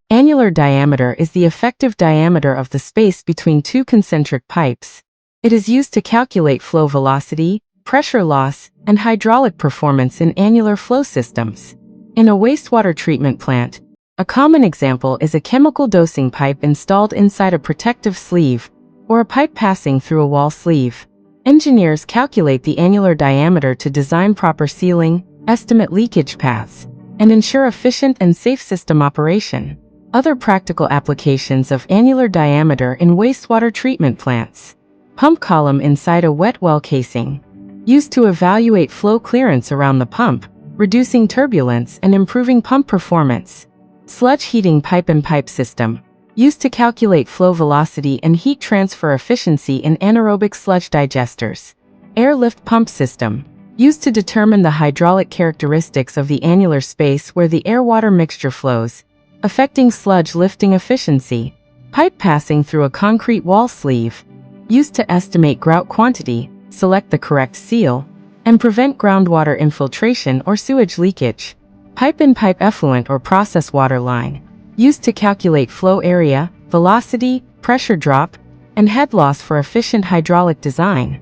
Annular diameter is the effective diameter of the space between two concentric pipes. It is used to calculate flow velocity, pressure loss, and hydraulic performance in annular flow systems. In a wastewater treatment plant, a common example is a chemical dosing pipe installed inside a protective sleeve, or a pipe passing through a wall sleeve. Engineers calculate the annular diameter to design proper sealing, estimate leakage paths, and ensure efficient and safe system operation. Other practical applications of annular diameter in wastewater treatment plants. Pump column inside a wet well casing, used to evaluate flow clearance around the pump, reducing turbulence and improving pump performance. Sludge heating pipe and pipe system, used to calculate flow velocity and heat transfer efficiency in anaerobic sludge digesters. Airlift pump system, used to determine the hydraulic characteristics of the annular space where the air-water mixture flows, affecting sludge lifting efficiency. Pipe passing through a concrete wall sleeve, used to estimate grout quantity, select the correct seal, and prevent groundwater infiltration or sewage leakage. Pipe-in-pipe effluent or process water line, used to calculate flow area, velocity, pressure drop, and head loss for efficient hydraulic design.